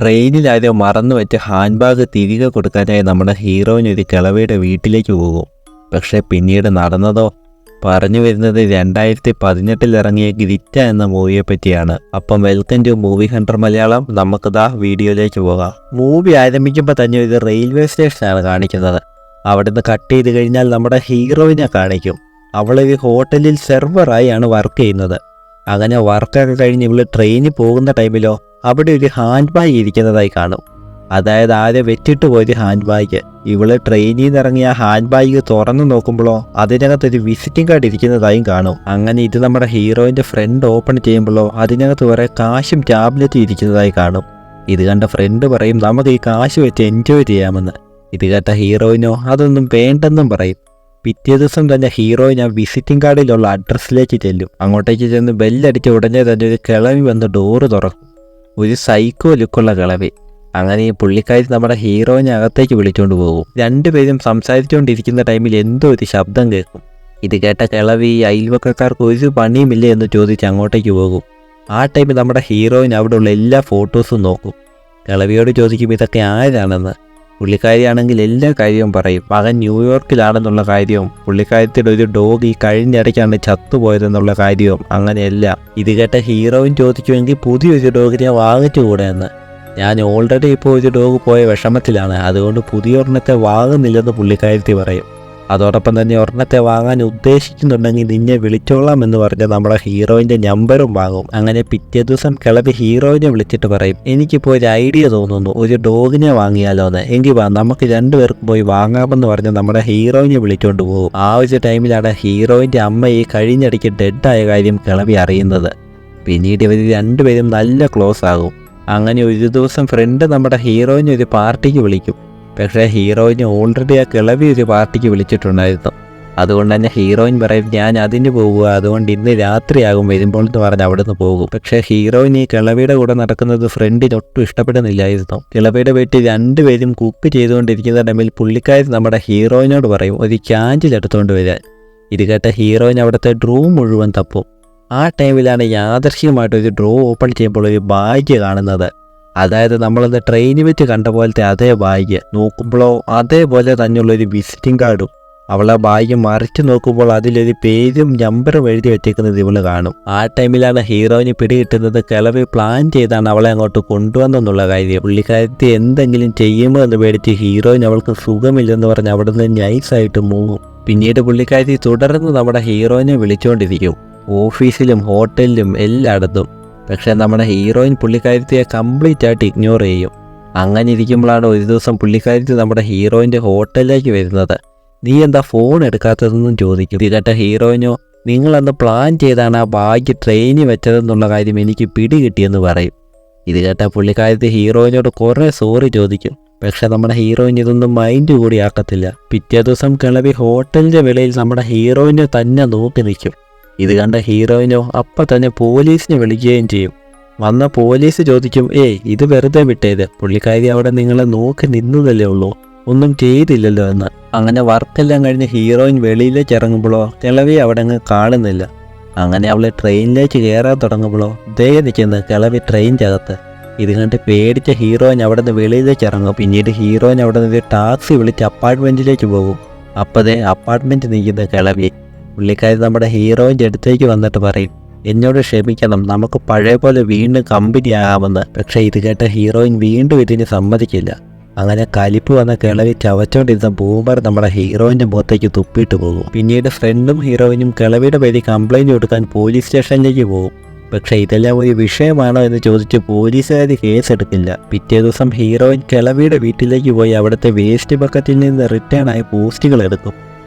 ട്രെയിനിലാരോ മറന്നു വെച്ച hand bag തിരികെ കൊടുക്കാനായി നമ്മുടെ ഹീറോയിൻ ഒരു കിളവിയുടെ വീട്ടിലേക്ക് പോകും. പക്ഷെ പിന്നീട് നടന്നതോ? പറഞ്ഞു വരുന്നത് 2018 ഇറങ്ങിയ ഗ്രിറ്റ എന്ന മൂവിയെ പറ്റിയാണ്. അപ്പം welcome to movie hunter Malayalam. നമുക്കിതാ വീഡിയോയിലേക്ക് പോകാം. മൂവി ആരംഭിക്കുമ്പോൾ തന്നെ ഒരു റെയിൽവേ സ്റ്റേഷനാണ് കാണിക്കുന്നത്. അവിടുന്ന് കട്ട് ചെയ്ത് കഴിഞ്ഞാൽ നമ്മുടെ ഹീറോയിനെ കാണിക്കും. അവളൊരു ഹോട്ടലിൽ സെർവറായാണ് വർക്ക് ചെയ്യുന്നത്. അങ്ങനെ വർക്കൊക്കെ കഴിഞ്ഞ് ഇവള് ട്രെയിനിൽ പോകുന്ന ടൈമിലോ അവിടെ ഒരു ഹാൻഡ് ബാഗ് ഇരിക്കുന്നതായി കാണും. അതായത് ആരെ വെച്ചിട്ട് പോയൊരു ഹാൻഡ് ബാഗ്. ഇവള് ട്രെയിനിൽ നിന്ന് ഇറങ്ങിയ ഹാൻഡ് ബാഗ് തുറന്നു നോക്കുമ്പോഴോ അതിനകത്തൊരു വിസിറ്റിംഗ് കാർഡ് ഇരിക്കുന്നതായും കാണും. അങ്ങനെ ഇത് നമ്മുടെ ഹീറോയിൻ്റെ ഫ്രണ്ട് ഓപ്പൺ ചെയ്യുമ്പോഴോ അതിനകത്ത് കുറേ കാശും ടാബ്ലറ്റും ഇരിക്കുന്നതായി കാണും. ഇത് കണ്ട ഫ്രണ്ട് പറയും നമുക്ക് ഈ കാശ് വെച്ച് എൻജോയ് ചെയ്യാമെന്ന്. ഇത് കേട്ട ഹീറോയിനോ അതൊന്നും വേണ്ടെന്നും പറയും. പിറ്റേ ദിവസം തന്നെ ഹീറോയിൻ ആ വിസിറ്റിംഗ് കാർഡിലുള്ള അഡ്രസ്സിലേക്ക് ചെല്ലും. അങ്ങോട്ടേക്ക് ചെന്ന് ബെല്ലടിച്ച ഉടനെ തന്നെ ഒരു കിളവി വന്ന് ഡോറ് തുറക്കും. ഒരു സൈക്കോ ലുക്കുള്ള കിളവി. അങ്ങനെ ഈ പുള്ളിക്കാരി നമ്മുടെ ഹീറോയിനെ അകത്തേക്ക് വിളിച്ചുകൊണ്ട് പോകും. രണ്ടുപേരും സംസാരിച്ചുകൊണ്ടിരിക്കുന്ന ടൈമിൽ എന്തോ ഒരു ശബ്ദം കേൾക്കും. ഇത് കേട്ട കിളവി അയൽവക്കക്കാർക്ക് ഒരു പണിയുമില്ല എന്ന് ചോദിച്ച് അങ്ങോട്ടേക്ക് പോകും. ആ ടൈമിൽ നമ്മുടെ ഹീറോയിൻ അവിടെയുള്ള എല്ലാ ഫോട്ടോസും നോക്കും. കിളവിയോട് ചോദിക്കും ഇതൊക്കെ ആരാണെന്ന്. പുള്ളിക്കാരിയാണെങ്കിൽ എല്ലാ കാര്യവും പറയും. മകൻ ന്യൂയോർക്കിലാണെന്നുള്ള കാര്യവും പുള്ളിക്കാരത്തിയുടെ ഒരു ഡോഗ് ഈ കഴിഞ്ഞിടയ്ക്കാണ് ചത്തുപോയതെന്നുള്ള കാര്യവും അങ്ങനെയെല്ലാം. ഇത് കേട്ട ഹീറോയിൻ ചോദിക്കുമെങ്കിൽ പുതിയൊരു ഡോഗിനെ വാങ്ങിച്ചുകൂടെ എന്ന്. ഞാൻ ഓൾറെഡി ഇപ്പോൾ ഒരു ഡോഗ് പോയ വിഷമത്തിലാണ്, അതുകൊണ്ട് പുതിയ ഒരെണ്ണത്തെ വാങ്ങുന്നില്ലെന്ന് പുള്ളിക്കാരത്തി പറയും. അതോടൊപ്പം തന്നെ ഒരെണ്ണത്തെ വാങ്ങാൻ ഉദ്ദേശിക്കുന്നുണ്ടെങ്കിൽ നിന്നെ വിളിച്ചോളാം എന്ന് പറഞ്ഞ് നമ്മുടെ ഹീറോയിൻ്റെ നമ്പറും വാങ്ങും. അങ്ങനെ പിറ്റേ ദിവസം കിളവി ഹീറോയിനെ വിളിച്ചിട്ട് പറയും എനിക്കിപ്പോൾ ഒരു ഐഡിയ തോന്നുന്നു, ഒരു ഡോഗിനെ വാങ്ങിയാലോ എന്ന്. എങ്കിൽ വാ നമുക്ക് രണ്ടുപേർക്കും പോയി വാങ്ങാമെന്ന് പറഞ്ഞ് നമ്മുടെ ഹീറോയിനെ വിളിച്ചുകൊണ്ട് പോകും. ആ ഒരു ടൈമിലാണ് ഹീറോയിൻ്റെ അമ്മ ഈ കഴിഞ്ഞിടയ്ക്ക് ഡെഡായ കാര്യം കിളവി അറിയുന്നത്. പിന്നീട് ഇവർ രണ്ടുപേരും നല്ല ക്ലോസ് ആകും. അങ്ങനെ ഒരു ദിവസം ഫ്രണ്ട് നമ്മുടെ ഹീറോയിനെ ഒരു പാർട്ടിക്ക് വിളിക്കും. പക്ഷേ ഹീറോയിനെ ഓൾറെഡി ആ കിളവി ഒരു പാർട്ടിക്ക് വിളിച്ചിട്ടുണ്ടായിരുന്നു. അതുകൊണ്ട് തന്നെ ഹീറോയിൻ പറയും ഞാൻ അതിന് പോകുക, അതുകൊണ്ട് ഇന്ന് രാത്രിയാകും വരുമ്പോൾ എന്ന് പറഞ്ഞ് അവിടെ നിന്ന് പോകും. പക്ഷേ ഹീറോയിൻ ഈ കിളവിയുടെ കൂടെ നടക്കുന്നത് ഫ്രണ്ടിന് ഒട്ടും ഇഷ്ടപ്പെടുന്നില്ലായിരുന്നു. കിളവിയുടെ വീട്ടിൽ രണ്ടുപേരും കുക്ക് ചെയ്തുകൊണ്ടിരിക്കുന്ന ടൈമിൽ പുള്ളിക്കാരി നമ്മുടെ ഹീറോയിനോട് പറയും ഒരു ക്യാൻഡിൽ എടുത്തുകൊണ്ട് വരാൻ. ഇത് കേട്ട ഹീറോയിൻ അവിടുത്തെ റൂം മുഴുവൻ തപ്പും. ആ ടൈമിലാണ് യാദൃശ്ചികമായിട്ട് ഒരു ഡ്രോ ഓപ്പൺ ചെയ്യുമ്പോൾ ഒരു ബാഗ് കാണുന്നത്. അതായത് നമ്മളത് ട്രെയിനിൽ വെച്ച് കണ്ട പോലത്തെ അതേ ബാഗ്. നോക്കുമ്പോഴോ അതേപോലെ തന്നെയുള്ളൊരു വിസിറ്റിംഗ് കാർഡും. അവളെ ബാഗ് മറിച്ച് നോക്കുമ്പോൾ അതിലൊരു പേരും നമ്പറും എഴുതി വെച്ചേക്കുന്നത് ഇവള് കാണും. ആ ടൈമിലാണ് ഹീറോയിന് പിടികിട്ടുന്നത് കിളവി പ്ലാൻ ചെയ്താണ് അവളെ അങ്ങോട്ട് കൊണ്ടുവന്നെന്നുള്ള കാര്യം. പുള്ളിക്കാരത്തി എന്തെങ്കിലും ചെയ്യുമോ എന്ന് പേടിച്ച് ഹീറോയിൻ അവൾക്ക് സുഖമില്ലെന്ന് പറഞ്ഞ് അവിടെ നിന്ന് നൈസായിട്ട് മൂങ്ങും. പിന്നീട് പുള്ളിക്കാരത്തി തുടർന്ന് നമ്മുടെ ഹീറോയിനെ വിളിച്ചുകൊണ്ടിരിക്കും. ഓഫീസിലും ഹോട്ടലിലും എല്ലായിടത്തും. പക്ഷേ നമ്മുടെ ഹീറോയിൻ പുള്ളിക്കാരത്തിയെ കംപ്ലീറ്റ് ആയിട്ട് ഇഗ്നോർ ചെയ്യും. അങ്ങനെ ഇരിക്കുമ്പോഴാണ് ഒരു ദിവസം പുള്ളിക്കാരത്തി നമ്മുടെ ഹീറോയിൻ്റെ ഹോട്ടലിലേക്ക് വരുന്നത്. നീ എന്താ ഫോൺ എടുക്കാത്തതെന്നും ചോദിക്കും. ഇത് കേട്ട ഹീറോയിനോ നിങ്ങളന്ന് പ്ലാൻ ചെയ്താണ് ആ ബാഗ് ട്രെയിനിൽ വെച്ചതെന്നുള്ള കാര്യം എനിക്ക് പിടികിട്ടിയെന്ന് പറയും. ഇത് കേട്ട പുള്ളിക്കാരത്തി ഹീറോയിനോട് കുറേ സോറി ചോദിക്കും. പക്ഷെ നമ്മുടെ ഹീറോയിൻ ഇതൊന്നും മൈൻഡ് കൂടി ആക്കത്തില്ല. പിറ്റേ ദിവസം കിളവി ഹോട്ടലിൻ്റെ വെളിയിൽ നമ്മുടെ ഹീറോയിനെ തന്നെ നോക്കി നിൽക്കും. ഇത് കണ്ട ഹീറോയിനോ അപ്പം തന്നെ പോലീസിനെ വിളിക്കുകയും ചെയ്യും. വന്ന പോലീസ് ചോദിക്കും ഇത് വെറുതെ വിട്ടേത്, പുള്ളിക്കാരി അവിടെ നിങ്ങളെ നോക്കി നിന്നതല്ലേ ഉള്ളൂ, ഒന്നും ചെയ്തില്ലല്ലോ എന്ന്. അങ്ങനെ വർക്കെല്ലാം കഴിഞ്ഞ് ഹീറോയിൻ വെളിയിലേക്ക് ഇറങ്ങുമ്പോഴോ കിളവി അവിടെ അങ്ങ് കാണുന്നില്ല. അങ്ങനെ അവളെ ട്രെയിനിലേക്ക് കയറാൻ തുടങ്ങുമ്പോഴോ ദേ നിൽക്കുന്ന കിളവി ട്രെയിനിൻ്റെ അകത്ത്. ഇത് കണ്ട് പേടിച്ച ഹീറോയിൻ അവിടെ നിന്ന് വെളിയിലേക്ക് ഇറങ്ങും. പിന്നീട് ഹീറോയിൻ അവിടെ നിന്ന് ഒരു ടാക്സി വിളിച്ച് അപ്പാർട്ട്മെൻറ്റിലേക്ക് പോകും. അപ്പോഴേ അപ്പാർട്ട്മെൻറ്റ് നിൽക്കുന്ന കിളവി. പുള്ളിക്കാരി നമ്മുടെ ഹീറോയിൻ്റെ അടുത്തേക്ക് വന്നിട്ട് പറയും എന്നോട് ക്ഷമിക്കണം, നമുക്ക് പഴയ പോലെ വീണ്ടും കമ്പനി ആകാമെന്ന്. പക്ഷേ ഇത് കേട്ട ഹീറോയിൻ വീണ്ടും ഇതിന് സമ്മതിക്കില്ല. അങ്ങനെ കലിപ്പ് വന്ന കിളവി ചവച്ചോണ്ടിരുന്ന ബൂമർ നമ്മുടെ ഹീറോയിൻ്റെ മുഖത്തേക്ക് തുപ്പിയിട്ട് പോകും. പിന്നീട് ഫ്രണ്ടും ഹീറോയിനും കിളവിയുടെ പേരിൽ കംപ്ലൈൻറ്റ് കൊടുക്കാൻ പോലീസ് സ്റ്റേഷനിലേക്ക് പോകും. പക്ഷേ ഇതെല്ലാം ഒരു വിഷയമാണോ എന്ന് ചോദിച്ച് പോലീസുകാർ കേസെടുക്കില്ല. പിറ്റേ ദിവസം ഹീറോയിൻ കിളവിയുടെ വീട്ടിലേക്ക് പോയി അവിടുത്തെ വേസ്റ്റ് ബക്കറ്റിൽ നിന്ന് റിട്ടേൺ ആയ പോസ്റ്റുകൾ എടുക്കും.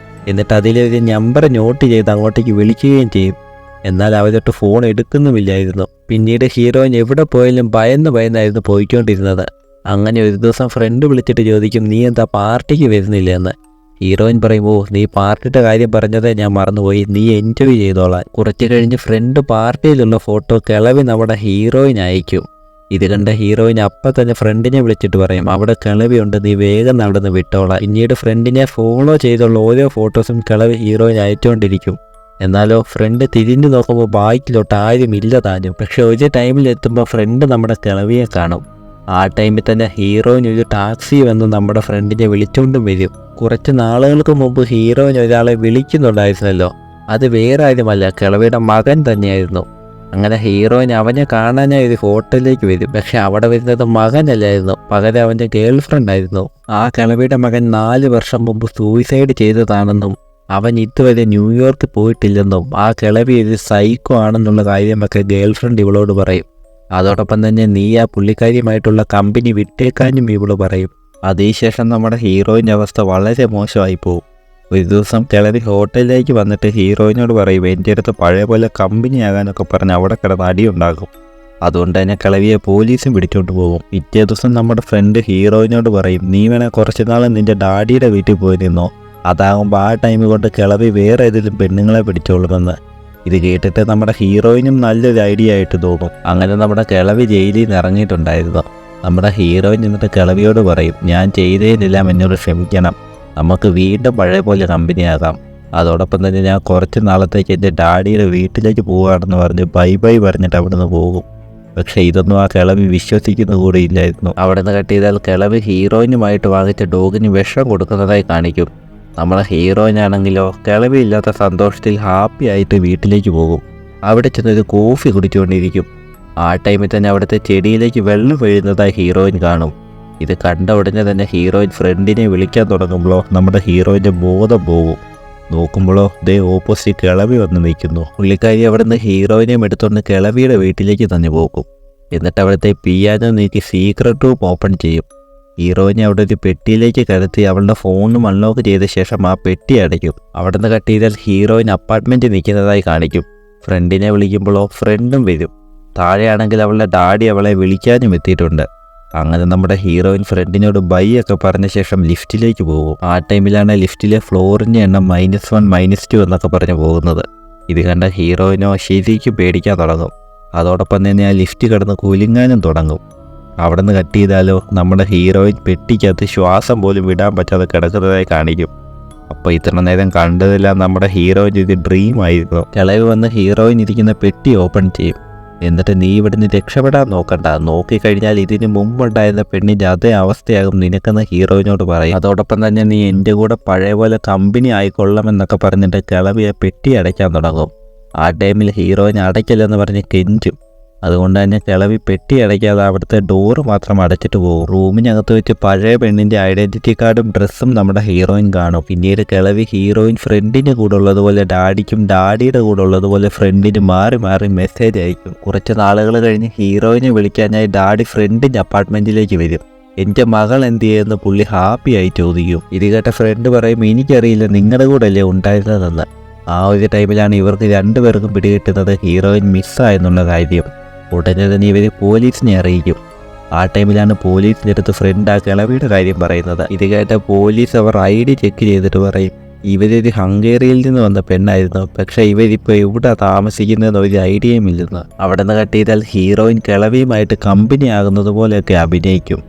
എന്നിട്ട് അതിലൊരു നമ്പർ നോട്ട് ചെയ്ത് അങ്ങോട്ടേക്ക് വിളിക്കുകയും ചെയ്യും. എന്നാൽ അവരൊട്ട് ഫോൺ എടുക്കുന്നുമില്ലായിരുന്നു. പിന്നീട് ഹീറോയിൻ എവിടെ പോയാലും ഭയന്നായിരുന്നു പോയിക്കൊണ്ടിരുന്നത്. അങ്ങനെ ഒരു ദിവസം ഫ്രണ്ട് വിളിച്ചിട്ട് ചോദിക്കും നീ എന്താ പാർട്ടിക്ക് വരുന്നില്ല എന്ന്. ഹീറോയിൻ പറയും നീ പാർട്ടിയുടെ കാര്യം പറഞ്ഞതേ ഞാൻ മറന്നുപോയി, നീ എൻജോയ് ചെയ്തോളാൻ. കുറച്ച് കഴിഞ്ഞ് ഫ്രണ്ട് പാർട്ടിയിലുള്ള ഫോട്ടോ കിളവി നമ്മുടെ ഹീറോയിൻ അയക്കും. ഇത് കണ്ട ഹീറോയിൻ അപ്പം തന്നെ ഫ്രണ്ടിനെ വിളിച്ചിട്ട് പറയും അവിടെ കിളവിയുണ്ട്, നീ വേഗം അവിടെ നിന്ന് വിട്ടോളാം. പിന്നീട് ഫ്രണ്ടിനെ ഫോളോ ചെയ്തുള്ള ഓരോ ഫോട്ടോസും കിളവി ഹീറോയിൻ അയച്ചുകൊണ്ടിരിക്കും. എന്നാലോ ഫ്രണ്ട് തിരിഞ്ഞു നോക്കുമ്പോൾ ബാക്കിലോട്ട് ആരും ഇല്ല താനും. പക്ഷെ ഒരു ടൈമിലെത്തുമ്പോൾ ഫ്രണ്ട് നമ്മുടെ കിളവിയെ കാണും. ആ ടൈമിൽ തന്നെ ഹീറോയിൻ ഒരു ടാക്സി വന്ന് നമ്മുടെ ഫ്രണ്ടിനെ വിളിച്ചുകൊണ്ടും വരും. കുറച്ച് നാളുകൾക്ക് മുമ്പ് ഹീറോയിൻ ഒരാളെ വിളിക്കുന്നുണ്ടായിരുന്നല്ലോ, അത് വേറെ ആരുമല്ല, കിളവിയുടെ മകൻ തന്നെയായിരുന്നു. അങ്ങനെ ഹീറോയിൻ അവനെ കാണാനായി ഒരു ഹോട്ടലിലേക്ക് വരും. പക്ഷെ അവിടെ വരുന്നത് മകനല്ലായിരുന്നു, പകരം അവൻ്റെ ഗേൾ ഫ്രണ്ട് ആയിരുന്നു. ആ കിളവിയുടെ മകൻ 4 വർഷം മുമ്പ് സൂയിസൈഡ് ചെയ്തതാണെന്നും അവൻ ഇതുവരെ ന്യൂയോർക്ക് പോയിട്ടില്ലെന്നും ആ കിളവി ഒരു സൈക്കോ ആണെന്നുള്ള കാര്യമൊക്കെ ഗേൾ ഫ്രണ്ട് ഇവളോട് പറയും. അതോടൊപ്പം തന്നെ നീ ആ പുള്ളിക്കാരിയുമായിട്ടുള്ള കമ്പനി വിട്ടേക്കാനും ഇവള് പറയും. അതിനുശേഷം നമ്മുടെ ഹീറോയിൻ്റെ അവസ്ഥ വളരെ മോശമായി പോകും. ഒരു ദിവസം കിളവി ഹോട്ടലിലേക്ക് വന്നിട്ട് ഹീറോയിനോട് പറയും എൻ്റെ അടുത്ത് പഴയ പോലെ കമ്പനി ആകാനൊക്കെ പറഞ്ഞ് അവിടെ കിടന്ന് അടിയുണ്ടാകും. അതുകൊണ്ട് തന്നെ കിളവിയെ പോലീസും പിടിച്ചോണ്ട് പോകും. പിറ്റേ ദിവസം നമ്മുടെ ഫ്രണ്ട് ഹീറോയിനോട് പറയും നീ വേണേൽ കുറച്ച് നാൾ നിൻ്റെ ഡാഡിയുടെ വീട്ടിൽ പോയി നിന്നോ, അതാകുമ്പോൾ ആ ടൈം കൊണ്ട് കിളവി വേറെ ഏതെങ്കിലും പെണ്ണുങ്ങളെ പിടിച്ചോളുമെന്ന്. ഇത് കേട്ടിട്ട് നമ്മുടെ ഹീറോയിനും നല്ലൊരു ഐഡിയ ആയിട്ട് തോന്നും. അങ്ങനെ നമ്മുടെ കിളവി ജയിലിൽ നിന്ന് ഇറങ്ങിയിട്ടുണ്ടായിരുന്നു. നമ്മുടെ ഹീറോയിൻ എന്നിട്ട് കിളവിയോട് പറയും ഞാൻ ചെയ്തതിനെല്ലാം എന്നോട് ക്ഷമിക്കണം, നമുക്ക് വീണ്ടും പഴയ പോലെ കമ്പനിയാകാം. അതോടൊപ്പം തന്നെ ഞാൻ കുറച്ച് നാളത്തേക്ക് എൻ്റെ ഡാഡിയുടെ വീട്ടിലേക്ക് പോവുകയാണെന്ന് പറഞ്ഞ് ബൈ ബൈ പറഞ്ഞിട്ട് അവിടെ നിന്ന് പോകും. പക്ഷേ ഇതൊന്നും ആ കിളവി വിശ്വസിക്കുന്ന കൂടെ ഇല്ലായിരുന്നു. അവിടെ നിന്ന് കട്ട് ചെയ്താൽ കിളവി ഹീറോയിനുമായിട്ട് വാങ്ങിച്ച ഡോഗിന് വിഷം കൊടുക്കുന്നതായി കാണിക്കും. നമ്മളെ ഹീറോയിനാണെങ്കിലോ കിളവി ഇല്ലാത്ത സന്തോഷത്തിൽ ഹാപ്പി ആയിട്ട് വീട്ടിലേക്ക് പോകും. അവിടെ ചെന്നൊരു കോഫി കുടിച്ചുകൊണ്ടിരിക്കും. ആ ടൈമിൽ തന്നെ അവിടുത്തെ ചെടിയിലേക്ക് വെള്ളം വീഴുന്നതായി ഹീറോയിൻ കാണും. ഇത് കണ്ട ഉടനെ തന്നെ ഹീറോയിൻ ഫ്രണ്ടിനെ വിളിക്കാൻ തുടങ്ങുമ്പോഴോ നമ്മുടെ ഹീറോയിൻ്റെ ബോധം പോകും. നോക്കുമ്പോഴോ ദേ ഓപ്പോസിറ്റ് കിളവി വന്ന് നിൽക്കുന്നു. പുള്ളിക്കാരി അവിടെ നിന്ന് ഹീറോയിനെയും എടുത്തുകൊണ്ട് കിളവിയുടെ വീട്ടിലേക്ക് തന്നെ പോകും. എന്നിട്ട് അവിടുത്തെ പിയാനോ നീക്കി സീക്രട്ട് റൂം ഓപ്പൺ ചെയ്യും. ഹീറോയിനെ അവിടെ ഒരു പെട്ടിയിലേക്ക് കടത്തി അവളുടെ ഫോണും അൺലോക്ക് ചെയ്ത ശേഷം ആ പെട്ടി അടയ്ക്കും. അവിടെ നിന്ന് കട്ട് ചെയ്താൽ ഹീറോയിൻ അപ്പാർട്ട്മെൻറ്റ് നിൽക്കുന്നതായി കാണിക്കും. ഫ്രണ്ടിനെ വിളിക്കുമ്പോഴോ ഫ്രണ്ടും വരും. താഴെയാണെങ്കിൽ അവളുടെ ഡാഡി അവളെ വിളിക്കാനും എത്തിയിട്ടുണ്ട്. അങ്ങനെ നമ്മുടെ ഹീറോയിൻ ഫ്രണ്ടിനോട് ബൈ ഒക്കെ പറഞ്ഞ ശേഷം ലിഫ്റ്റിലേക്ക് പോകും. ആ ടൈമിലാണ് ലിഫ്റ്റിലെ ഫ്ലോറിൻ്റെ എണ്ണം -1 -2 എന്നൊക്കെ പറഞ്ഞ് പോകുന്നത്. ഇത് കണ്ട ഹീറോയിനോ ശരിക്കും പേടിക്കാൻ തുടങ്ങും. അതോടൊപ്പം തന്നെ ആ ലിഫ്റ്റ് കിടന്ന് കുലുങ്ങാനും തുടങ്ങും. അവിടെ നിന്ന് കട്ട് ചെയ്താലോ നമ്മുടെ ഹീറോയിൻ പെട്ടിക്കകത്ത് ശ്വാസം പോലും വിടാൻ പറ്റാതെ കിടക്കുന്നതായി കാണിക്കും. അപ്പോൾ ഇത്ര നേരം കണ്ടതെല്ലാം നമ്മുടെ ഹീറോയിൻ ഇത് ഡ്രീം ആയിരുന്നു. കിളവ് വന്ന് ഹീറോയിൻ ഇരിക്കുന്ന പെട്ടി ഓപ്പൺ ചെയ്യും. എന്നിട്ട് നീ ഇവിടുന്ന് രക്ഷപ്പെടാൻ നോക്കണ്ട, നോക്കിക്കഴിഞ്ഞാൽ ഇതിന് മുമ്പുണ്ടായിരുന്ന പെണ്ണിൻ്റെ അതേ അവസ്ഥയാകും നിനക്കെന്ന് ഹീറോയിനോട് പറയും. അതോടൊപ്പം തന്നെ നീ എൻ്റെ കൂടെ പഴയ പോലെ കമ്പനി ആയിക്കൊള്ളാമെന്നൊക്കെ പറഞ്ഞിട്ട് കിളവിയെ പെട്ടി അടയ്ക്കാൻ തുടങ്ങും. ആ ടൈമിൽ ഹീറോയിൻ അടയ്ക്കില്ലെന്ന് പറഞ്ഞ് കെഞ്ചും. അതുകൊണ്ട് തന്നെ കിളവി പെട്ടി അടയ്ക്കാതെ അവിടുത്തെ ഡോറ് മാത്രം അടച്ചിട്ട് പോകും. റൂമിനകത്ത് വെച്ച് പഴയ പെണ്ണിൻ്റെ ഐഡൻറ്റിറ്റി കാർഡും ഡ്രസ്സും നമ്മുടെ ഹീറോയിൻ കാണും. പിന്നീട് കിളവി ഹീറോയിൻ ഫ്രണ്ടിൻ്റെ കൂടെ ഉള്ളതുപോലെ ഡാഡിക്കും ഡാഡിയുടെ കൂടെ ഉള്ളതുപോലെ ഫ്രണ്ടിന് മാറി മാറി മെസ്സേജ് അയക്കും. കുറച്ച് നാളുകൾ കഴിഞ്ഞ് ഹീറോയിനെ വിളിക്കാനായി ഡാഡി ഫ്രണ്ടിൻ്റെ അപ്പാർട്ട്മെൻറ്റിലേക്ക് വരും. എൻ്റെ മകൾ എന്ത് ചെയ്യുമെന്ന് പുള്ളി ഹാപ്പിയായി ചോദിക്കും. ഇത് കേട്ട ഫ്രണ്ട് പറയും എനിക്കറിയില്ല, നിങ്ങളുടെ കൂടെ അല്ലേ ഉണ്ടായിരുന്നതെന്ന്. ആ ഒരു ടൈമിലാണ് ഇവർക്ക് രണ്ടുപേർക്കും പിടികിട്ടുന്നത് ഹീറോയിൻ മിസ്സായെന്നുള്ള കാര്യം. ഉടനെ തന്നെ ഇവർ പോലീസിനെ അറിയിക്കും. ആ ടൈമിലാണ് പോലീസിൻ്റെ അടുത്ത് ഫ്രണ്ട് ആ കിളവിയുടെ കാര്യം പറയുന്നത്. ഇത് കേട്ട പോലീസ് അവർ ID ചെക്ക് ചെയ്തിട്ട് പറയും ഇവരൊരു ഹംഗേറിയിൽ നിന്ന് വന്ന പെണ്ണായിരുന്നു, പക്ഷേ ഇവരിപ്പോൾ എവിടെ താമസിക്കുന്നതെന്ന് ഒരു ഐഡിയയും ഇല്ലെന്ന്. അവിടെ നിന്ന് കട്ട് ചെയ്താൽ ഹീറോയിൻ കിളവിയുമായിട്ട് കമ്പനി ആകുന്നത് പോലെയൊക്കെ അഭിനയിക്കും.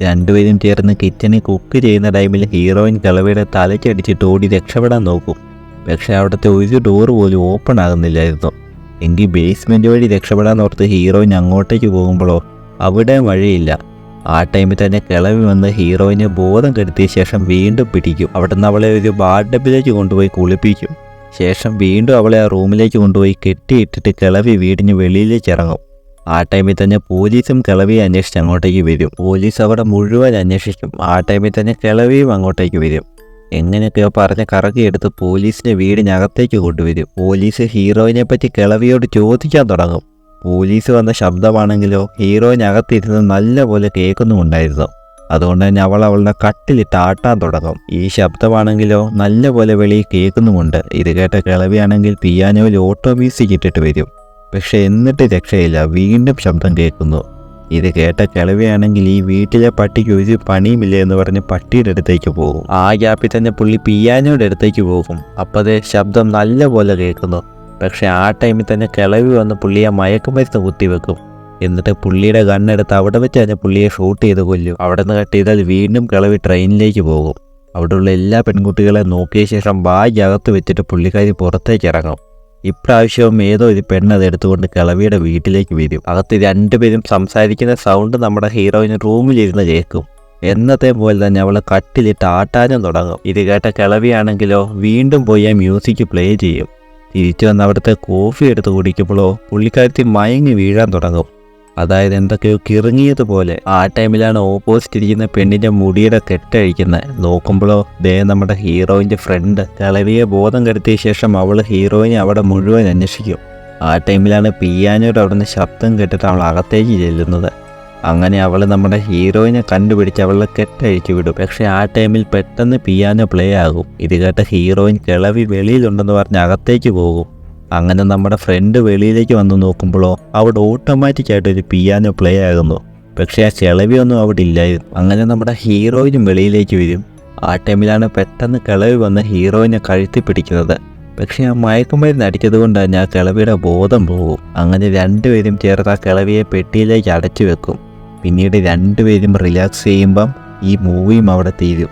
രണ്ടുപേരും ചേർന്ന് കിച്ചണിൽ കുക്ക് ചെയ്യുന്ന ടൈമിൽ ഹീറോയിൻ കിളവിയുടെ തലയ്ക്കടിച്ചിട്ട് ഓടി രക്ഷപ്പെടാൻ നോക്കും. പക്ഷേ അവിടുത്തെ ഒരു ഡോറ് പോലും ഓപ്പൺ ആകുന്നില്ലായിരുന്നു. എങ്കിൽ ബേസ്മെൻറ്റ് വഴി രക്ഷപ്പെടാൻ ഓർത്ത് ഹീറോയിൻ അങ്ങോട്ടേക്ക് പോകുമ്പോഴോ അവിടെ വഴിയില്ല. ആ ടൈമിൽ തന്നെ കിളവി വന്ന് ഹീറോയിനെ ബോധം കെടുത്തിയ ശേഷം വീണ്ടും പിടിക്കും. അവിടെ നിന്ന് അവളെ ഒരു ബാർഡപ്പിലേക്ക് കൊണ്ടുപോയി കുളിപ്പിക്കും. ശേഷം വീണ്ടും അവളെ ആ റൂമിലേക്ക് കൊണ്ടുപോയി കെട്ടിയിട്ടിട്ട് കിളവി വീടിന് വെളിയിലേക്ക് ഇറങ്ങും. ആ ടൈമിൽ തന്നെ പോലീസും കിളവിയെ അന്വേഷിച്ച് അങ്ങോട്ടേക്ക് വരും. പോലീസ് അവിടെ മുഴുവൻ അന്വേഷിക്കും. ആ ടൈമിൽ തന്നെ കിളവിയും അങ്ങോട്ടേക്ക് വരും. എങ്ങനെയൊക്കെയോ പറഞ്ഞ് കറക്കിയെടുത്ത് പോലീസിനെ വീടിനകത്തേക്ക് കൊണ്ടുവരും. പോലീസ് ഹീറോയിനെ പറ്റി കിളവിയോട് ചോദിക്കാൻ തുടങ്ങും. പോലീസ് വന്ന ശബ്ദമാണെങ്കിലോ ഹീറോയിനകത്തിരുന്ന് നല്ല പോലെ കേൾക്കുന്നുമുണ്ടായിരുന്നു. അതുകൊണ്ട് തന്നെ അവൾ അവളുടെ കട്ടിലിട്ട് ആട്ടാൻ തുടങ്ങും. ഈ ശബ്ദമാണെങ്കിലോ നല്ല പോലെ വെളിയിൽ കേൾക്കുന്നുമുണ്ട്. ഇത് കേട്ട കിളവിയാണെങ്കിൽ പിയാനോയിൽ ഓട്ടോ മ്യൂസിക് ഇട്ടിട്ട് വരും. പക്ഷെ എന്നിട്ട് രക്ഷയില്ല, വീണ്ടും ശബ്ദം കേൾക്കുന്നു. ഇത് കേട്ട കിളവിയാണെങ്കിൽ ഈ വീട്ടിലെ പട്ടിക്ക് ഒരു പണിയുമില്ല എന്ന് പറഞ്ഞ് പട്ടിയുടെ അടുത്തേക്ക് പോകും. ആ ഗ്യാപ്പിൽ തന്നെ പുള്ളി പിയാനോയുടെ അടുത്തേക്ക് പോകും. അപ്പോഴേ ശബ്ദം നല്ല പോലെ കേൾക്കുന്നു. പക്ഷെ ആ ടൈമിൽ തന്നെ കിളവി വന്ന് പുള്ളിയെ മയക്കുമരുന്ന് കുത്തിവെക്കും. എന്നിട്ട് പുള്ളിയുടെ ഗണ്ണെടുത്ത് അവിടെ വെച്ച് തന്നെ പുള്ളിയെ ഷൂട്ട് ചെയ്ത് കൊല്ലും. അവിടെ നിന്ന് കട്ട് ചെയ്താൽ വീണ്ടും കിളവി ട്രെയിനിലേക്ക് പോകും. അവിടെയുള്ള എല്ലാ പെൺകുട്ടികളെ നോക്കിയ ശേഷം ബാഗ് അകത്ത് വെച്ചിട്ട് പുള്ളിക്കാരി പുറത്തേക്ക് ഇറങ്ങും. ഇപ്രാവശ്യവും ഏതോ ഒരു പെണ്ണ് അത് എടുത്തുകൊണ്ട് കിളവിയുടെ വീട്ടിലേക്ക് വരും. അകത്ത് രണ്ടുപേരും സംസാരിക്കുന്ന സൗണ്ട് നമ്മുടെ ഹീറോയിന് റൂമിലിരുന്ന് കേൾക്കും. എന്നത്തെ പോലെ തന്നെ അവൾ കട്ടിലിട്ട് ആട്ടാനും തുടങ്ങും. ഇത് കേട്ട കിളവിയാണെങ്കിലോ വീണ്ടും പോയി ആ മ്യൂസിക് പ്ലേ ചെയ്യും. തിരിച്ചു വന്ന് അവിടുത്തെ കോഫി എടുത്ത് കുടിക്കുമ്പോഴോ പുള്ളിക്കാരത്തി മയങ്ങി വീഴാൻ തുടങ്ങും. അതായത് എന്തൊക്കെയോ കിറങ്ങിയതുപോലെ. ആ ടൈമിലാണ് ഓപ്പോസിറ്റ് ഇരിക്കുന്ന പെണ്ണിൻ്റെ മുടിയുടെ കെട്ടഴിക്കുന്നത്. നോക്കുമ്പോഴോ നമ്മുടെ ഹീറോയിൻ്റെ ഫ്രണ്ട് കിളവിയെ ബോധം കെടുത്തിയ ശേഷം അവൾ ഹീറോയിനെ അവിടെ മുഴുവൻ അന്വേഷിക്കും. ആ ടൈമിലാണ് പിയാനോയുടെ അവിടെ നിന്ന് ശബ്ദം കേട്ടിട്ട് അവൾ അകത്തേക്ക് ചെല്ലുന്നത്. അങ്ങനെ അവൾ നമ്മുടെ ഹീറോയിനെ കണ്ടുപിടിച്ച് അവളെ കെട്ടഴിച്ചു വിടും. പക്ഷേ ആ ടൈമിൽ പെട്ടെന്ന് പിയാനോ പ്ലേ ആകും. ഇത് കേട്ട ഹീറോയിൻ കിളവി വെളിയിലുണ്ടെന്ന് പറഞ്ഞ് അകത്തേക്ക് പോകും. അങ്ങനെ നമ്മുടെ ഫ്രണ്ട് വെളിയിലേക്ക് വന്ന് നോക്കുമ്പോഴോ അവിടെ ഓട്ടോമാറ്റിക്കായിട്ടൊരു പിയാനോ പ്ലേ ആകുന്നു. പക്ഷേ ആ കിളവിയൊന്നും അവിടെ ഇല്ലായിരുന്നു. അങ്ങനെ നമ്മുടെ ഹീറോയിനും വെളിയിലേക്ക് വരും. ആ ടൈമിലാണ് പെട്ടെന്ന് കിളവി വന്ന് ഹീറോയിനെ കഴുത്തി പിടിക്കുന്നത്. പക്ഷേ ആ മയക്കുമരുന്ന് അടിച്ചത് കൊണ്ട് തന്നെ ആ കിളവിയുടെ ബോധം പോകും. അങ്ങനെ രണ്ടുപേരും ചേർത്ത് ആ കിളവിയെ പെട്ടിയിലേക്ക് അടച്ചു വെക്കും. പിന്നീട് രണ്ടുപേരും റിലാക്സ് ചെയ്യുമ്പം ഈ മൂവിയും അവിടെ തീരും.